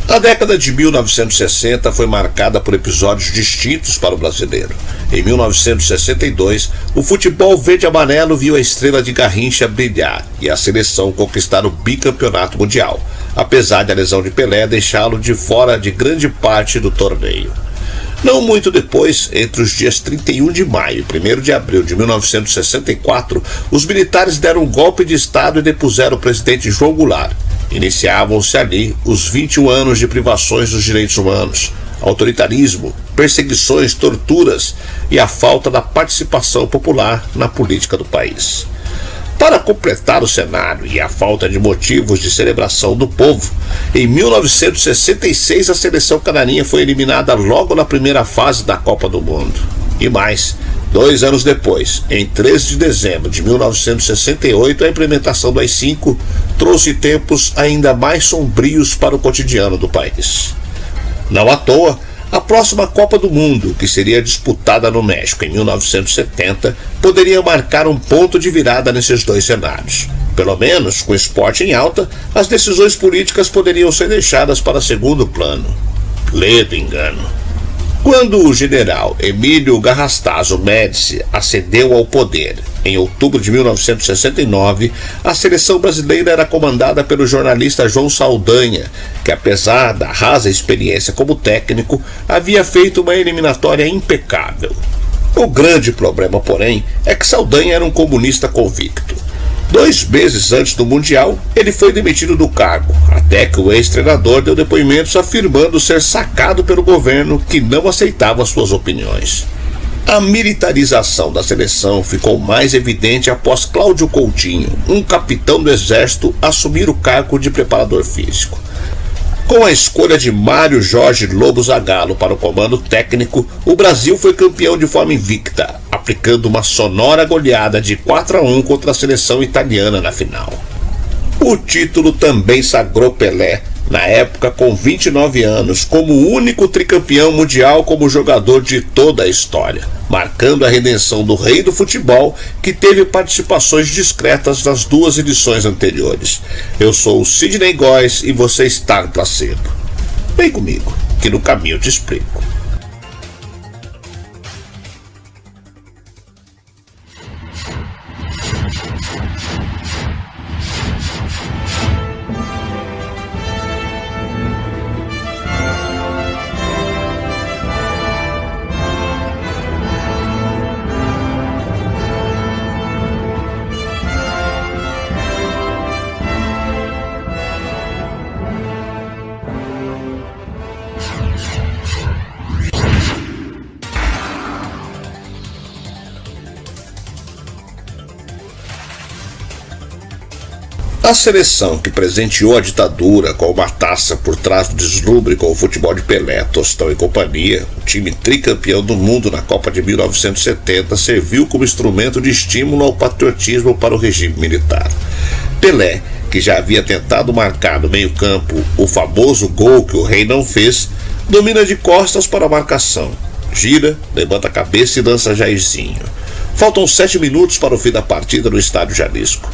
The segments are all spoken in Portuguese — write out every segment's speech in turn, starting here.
A década de 1960 foi marcada por episódios distintos para o brasileiro. Em 1962, o futebol verde-amarelo viu a estrela de Garrincha brilhar e a seleção conquistar o bicampeonato mundial, apesar de a lesão de Pelé deixá-lo de fora de grande parte do torneio. Não muito depois, entre os dias 31 de maio e 1º de abril de 1964, os militares deram um golpe de Estado e depuseram o presidente João Goulart. Iniciavam-se ali os 21 anos de privações dos direitos humanos, autoritarismo, perseguições, torturas e a falta da participação popular na política do país. Para completar o cenário e a falta de motivos de celebração do povo, em 1966 a seleção canarinha foi eliminada logo na primeira fase da Copa do Mundo. E mais, 2 anos depois, em 13 de dezembro de 1968, a implementação do AI-5 trouxe tempos ainda mais sombrios para o cotidiano do país. Não à toa, a próxima Copa do Mundo, que seria disputada no México em 1970, poderia marcar um ponto de virada nesses dois cenários. Pelo menos, com o esporte em alta, as decisões políticas poderiam ser deixadas para segundo plano. Ledo engano. Quando o general Emílio Garrastazu Médici ascendeu ao poder, em outubro de 1969, a seleção brasileira era comandada pelo jornalista João Saldanha, que apesar da rasa experiência como técnico, havia feito uma eliminatória impecável. O grande problema, porém, é que Saldanha era um comunista convicto. 2 meses antes do Mundial, ele foi demitido do cargo, até que o ex-treinador deu depoimentos afirmando ser sacado pelo governo que não aceitava suas opiniões. A militarização da seleção ficou mais evidente após Cláudio Coutinho, um capitão do exército, assumir o cargo de preparador físico. Com a escolha de Mário Jorge Lobo Zagallo para o comando técnico, o Brasil foi campeão de forma invicta, aplicando uma sonora goleada de 4-1 contra a seleção italiana na final. O título também sagrou Pelé, na época com 29 anos, como o único tricampeão mundial como jogador de toda a história, marcando a redenção do rei do futebol, que teve participações discretas nas 2 edições anteriores. Eu sou o Sidney Góes e você está no Placebo. Vem comigo, que no caminho eu te explico. A seleção que presenteou a ditadura com uma taça por trás do deslumbre com o futebol de Pelé, Tostão e companhia, o time tricampeão do mundo na Copa de 1970, serviu como instrumento de estímulo ao patriotismo para o regime militar. Pelé, que já havia tentado marcar no meio-campo o famoso gol que o rei não fez, domina de costas para a marcação, gira, levanta a cabeça e lança Jairzinho. Faltam 7 minutos para o fim da partida no Estádio Jalisco.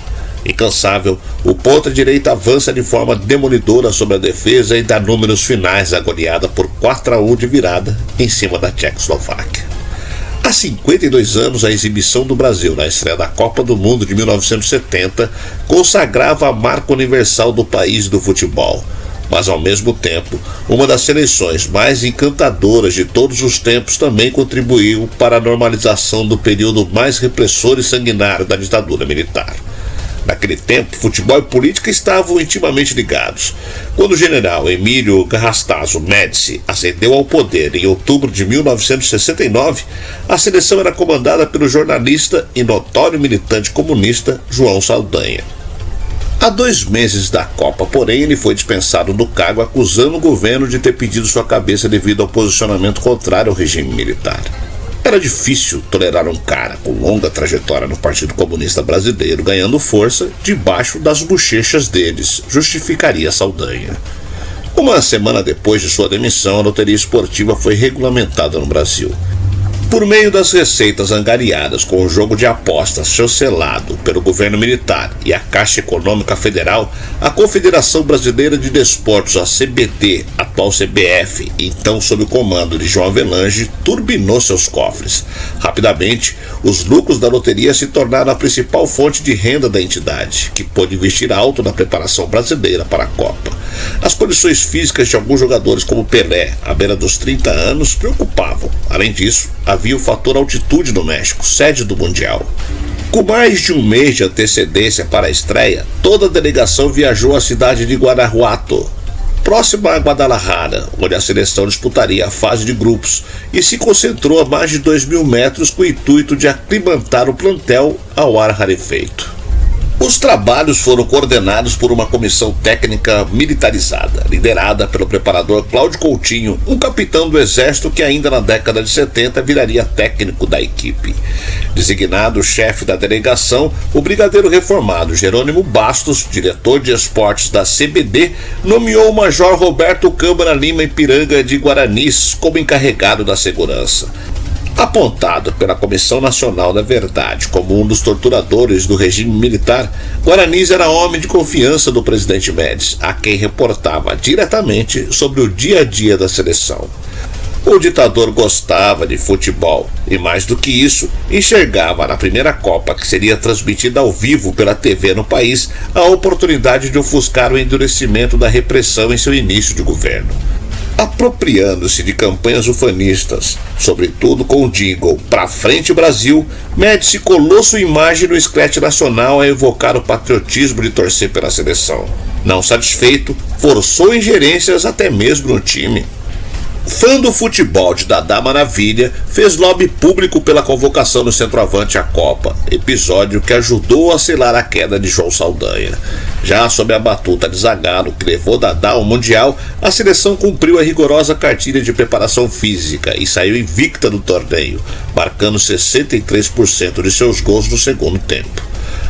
Incansável, o ponta-direita avança de forma demolidora sobre a defesa e dá números finais à goleada por 4-1 de virada em cima da Tchecoslováquia. Há 52 anos, a exibição do Brasil na estreia da Copa do Mundo de 1970 consagrava a marca universal do país do futebol, mas ao mesmo tempo, uma das seleções mais encantadoras de todos os tempos também contribuiu para a normalização do período mais repressor e sanguinário da ditadura militar. Naquele tempo, futebol e política estavam intimamente ligados. Quando o general Emílio Garrastazu Médici ascendeu ao poder em outubro de 1969, a seleção era comandada pelo jornalista e notório militante comunista João Saldanha. Há 2 meses da Copa, porém, ele foi dispensado do cargo, acusando o governo de ter pedido sua cabeça devido ao posicionamento contrário ao regime militar. Era difícil tolerar um cara com longa trajetória no Partido Comunista Brasileiro ganhando força debaixo das bochechas deles, justificaria Saldanha. Uma semana depois de sua demissão, a loteria esportiva foi regulamentada no Brasil. Por meio das receitas angariadas com o jogo de apostas chancelado pelo governo militar e a Caixa Econômica Federal, a Confederação Brasileira de Desportos, a CBD, atual CBF, então sob o comando de João Avelange, turbinou seus cofres. Rapidamente, os lucros da loteria se tornaram a principal fonte de renda da entidade, que pôde investir alto na preparação brasileira para a Copa. As condições físicas de alguns jogadores como Pelé, à beira dos 30 anos, preocupavam. Além disso, havia o fator altitude no México, sede do Mundial. Com mais de um mês de antecedência para a estreia, toda a delegação viajou à cidade de Guanajuato, próxima a Guadalajara, onde a seleção disputaria a fase de grupos, e se concentrou a mais de 2.000 metros com o intuito de aclimatar o plantel ao ar rarefeito. Os trabalhos foram coordenados por uma comissão técnica militarizada, liderada pelo preparador Cláudio Coutinho, um capitão do Exército que ainda na década de 70 viraria técnico da equipe. Designado chefe da delegação, o brigadeiro reformado Jerônimo Bastos, diretor de esportes da CBD, nomeou o major Roberto Câmara Lima Ipiranga de Guaranis como encarregado da segurança. Apontado pela Comissão Nacional da Verdade como um dos torturadores do regime militar, Guaranis era homem de confiança do presidente Médici, a quem reportava diretamente sobre o dia a dia da seleção. O ditador gostava de futebol e, mais do que isso, enxergava na primeira Copa, que seria transmitida ao vivo pela TV no país, a oportunidade de ofuscar o endurecimento da repressão em seu início de governo. Apropriando-se de campanhas ufanistas, sobretudo com o jingle "Pra frente Brasil", Médici colou sua imagem no escrete nacional a evocar o patriotismo de torcer pela seleção. Não satisfeito, forçou ingerências até mesmo no time. Fã do futebol de Dadá Maravilha, fez lobby público pela convocação do centroavante à Copa, episódio que ajudou a selar a queda de João Saldanha. Já sob a batuta de Zagallo, que levou Dadá ao Mundial, a seleção cumpriu a rigorosa cartilha de preparação física e saiu invicta do torneio, marcando 63% de seus gols no segundo tempo.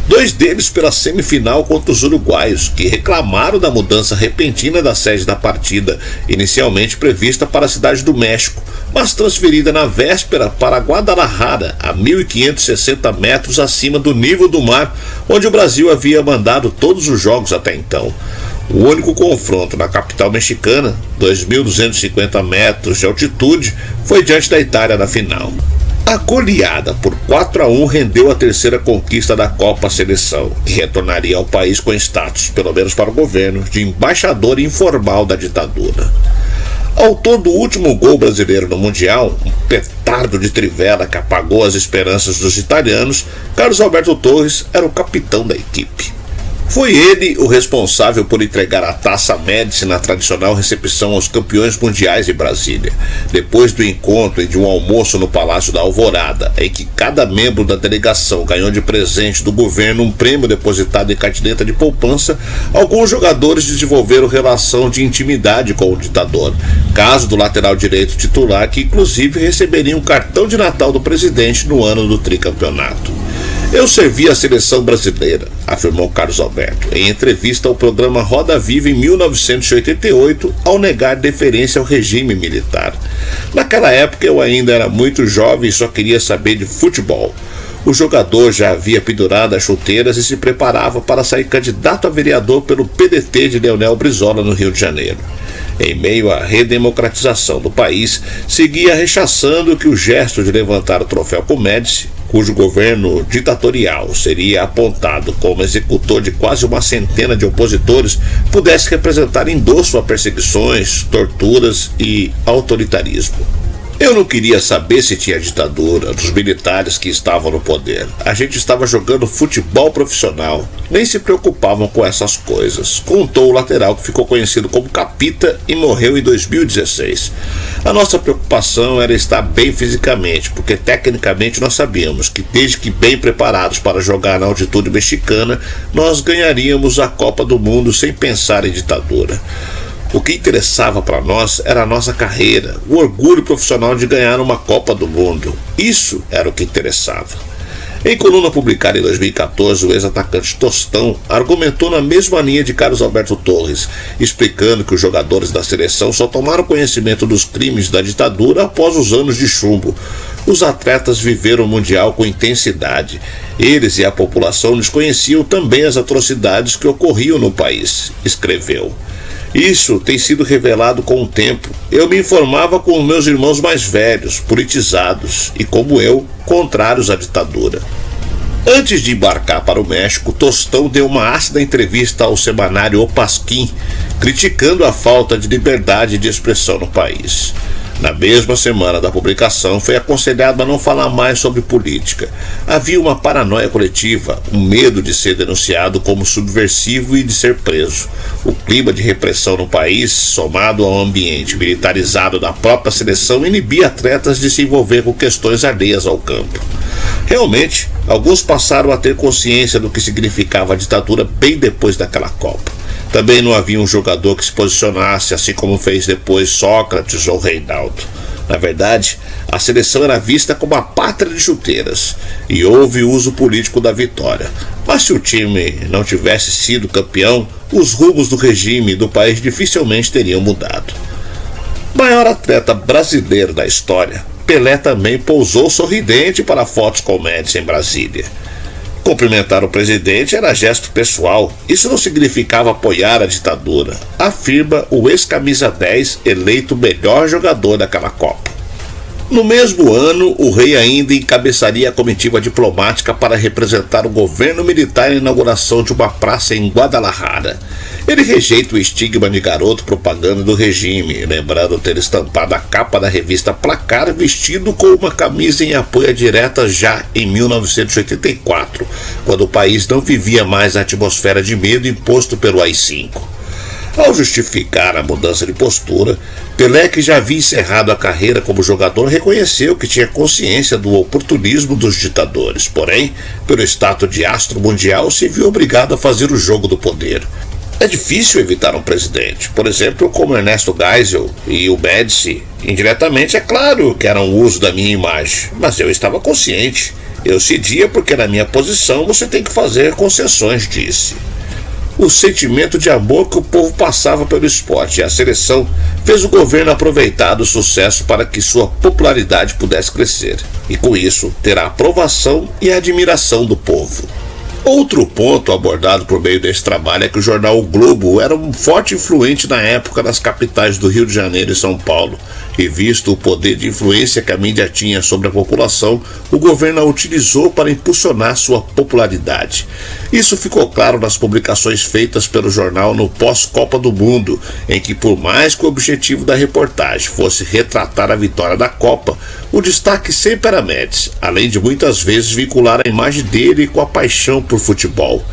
2 deles pela semifinal contra os uruguaios, que reclamaram da mudança repentina da sede da partida, inicialmente prevista para a cidade do México, mas transferida na véspera para Guadalajara, a 1.560 metros acima do nível do mar, onde o Brasil havia mandado todos os jogos até então. O único confronto na capital mexicana, 2.250 metros de altitude, foi diante da Itália na final. A goleada por 4-1 rendeu a terceira conquista da Copa Seleção, que retornaria ao país com status, pelo menos para o governo, de embaixador informal da ditadura. Autor do último gol brasileiro no Mundial, um petardo de trivela que apagou as esperanças dos italianos, Carlos Alberto Torres era o capitão da equipe. Foi ele o responsável por entregar a Taça Médici na tradicional recepção aos campeões mundiais de Brasília. Depois do encontro e de um almoço no Palácio da Alvorada, em que cada membro da delegação ganhou de presente do governo um prêmio depositado em caderneta de poupança, alguns jogadores desenvolveram relação de intimidade com o ditador. Caso do lateral direito titular, que inclusive receberia um cartão de Natal do presidente no ano do tricampeonato. "Eu servi a seleção brasileira", afirmou Carlos Alberto, em entrevista ao programa Roda Viva em 1988, ao negar deferência ao regime militar. "Naquela época eu ainda era muito jovem e só queria saber de futebol." O jogador já havia pendurado as chuteiras e se preparava para sair candidato a vereador pelo PDT de Leonel Brizola, no Rio de Janeiro. Em meio à redemocratização do país, seguia rechaçando que o gesto de levantar o troféu com Médici, cujo governo ditatorial seria apontado como executor de quase uma centena de opositores, pudesse representar endosso a perseguições, torturas e autoritarismo. Eu não queria saber se tinha ditadura dos militares que estavam no poder. A gente estava jogando futebol profissional. Nem se preocupavam com essas coisas, contou o lateral que ficou conhecido como Capita e morreu em 2016. A nossa preocupação era estar bem fisicamente, porque tecnicamente nós sabíamos que desde que bem preparados para jogar na altitude mexicana, nós ganharíamos a Copa do Mundo sem pensar em ditadura. O que interessava para nós era a nossa carreira, o orgulho profissional de ganhar uma Copa do Mundo. Isso era o que interessava. Em coluna publicada em 2014, o ex-atacante Tostão argumentou na mesma linha de Carlos Alberto Torres, explicando que os jogadores da seleção só tomaram conhecimento dos crimes da ditadura após os anos de chumbo. Os atletas viveram o Mundial com intensidade. Eles e a população desconheciam também as atrocidades que ocorriam no país, escreveu. Isso tem sido revelado com o tempo. Eu me informava com os meus irmãos mais velhos, politizados, e como eu, contrários à ditadura. Antes de embarcar para o México, Tostão deu uma ácida entrevista ao semanário O Pasquim, criticando a falta de liberdade de expressão no país. Na mesma semana da publicação, foi aconselhado a não falar mais sobre política. Havia uma paranoia coletiva, um medo de ser denunciado como subversivo e de ser preso. O clima de repressão no país, somado ao ambiente militarizado da própria seleção, inibia atletas de se envolver com questões alheias ao campo. Realmente, alguns passaram a ter consciência do que significava a ditadura bem depois daquela Copa. Também não havia um jogador que se posicionasse, assim como fez depois Sócrates ou Reinaldo. Na verdade, a seleção era vista como a pátria de chuteiras, e houve uso político da vitória. Mas se o time não tivesse sido campeão, os rumos do regime e do país dificilmente teriam mudado. Maior atleta brasileiro da história, Pelé também pousou sorridente para fotos com Médici em Brasília. Cumprimentar o presidente era gesto pessoal. Isso não significava apoiar a ditadura, afirma o ex-camisa 10 eleito melhor jogador daquela Copa. No mesmo ano, o rei ainda encabeçaria a comitiva diplomática para representar o governo militar na inauguração de uma praça em Guadalajara. Ele rejeita o estigma de garoto propaganda do regime, lembrando ter estampado a capa da revista Placar vestido com uma camisa em apoio à direta já em 1984, quando o país não vivia mais a atmosfera de medo imposto pelo AI-5. Ao justificar a mudança de postura, Pelé, que já havia encerrado a carreira como jogador, reconheceu que tinha consciência do oportunismo dos ditadores. Porém, pelo status de astro mundial, se viu obrigado a fazer o jogo do poder. É difícil evitar um presidente, por exemplo, como Ernesto Geisel e o Médici. Indiretamente, é claro que era um uso da minha imagem, mas eu estava consciente. Eu cedia porque na minha posição você tem que fazer concessões, disse. O sentimento de amor que o povo passava pelo esporte e a seleção fez o governo aproveitar do sucesso para que sua popularidade pudesse crescer, e com isso ter a aprovação e a admiração do povo. Outro ponto abordado por meio desse trabalho é que o jornal O Globo era um forte influente na época nas capitais do Rio de Janeiro e São Paulo, e visto o poder de influência que a mídia tinha sobre a população, o governo a utilizou para impulsionar sua popularidade. Isso ficou claro nas publicações feitas pelo jornal no pós-Copa do Mundo, em que, por mais que o objetivo da reportagem fosse retratar a vitória da Copa, o destaque sempre era Médici, além de muitas vezes vincular a imagem dele com a paixão por futebol.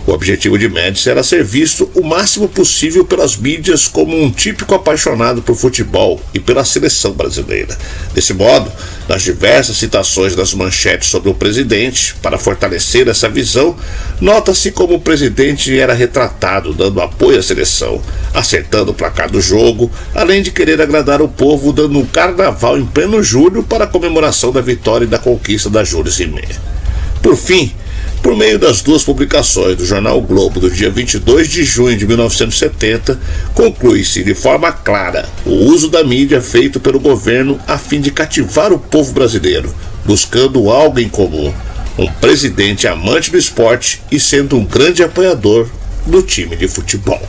O objetivo de Médici era ser visto o máximo possível pelas mídias como um típico apaixonado por futebol e pela seleção brasileira. Desse modo, nas diversas citações das manchetes sobre o presidente, para fortalecer essa visão, nota-se como o presidente era retratado dando apoio à seleção, acertando o placar do jogo, além de querer agradar o povo dando um carnaval em pleno julho para a comemoração da vitória e da conquista da Jules Rimet. Por fim, por meio das duas publicações do jornal o Globo do dia 22 de junho de 1970, conclui-se de forma clara o uso da mídia feito pelo governo a fim de cativar o povo brasileiro, buscando algo em comum, um presidente amante do esporte e sendo um grande apoiador do time de futebol.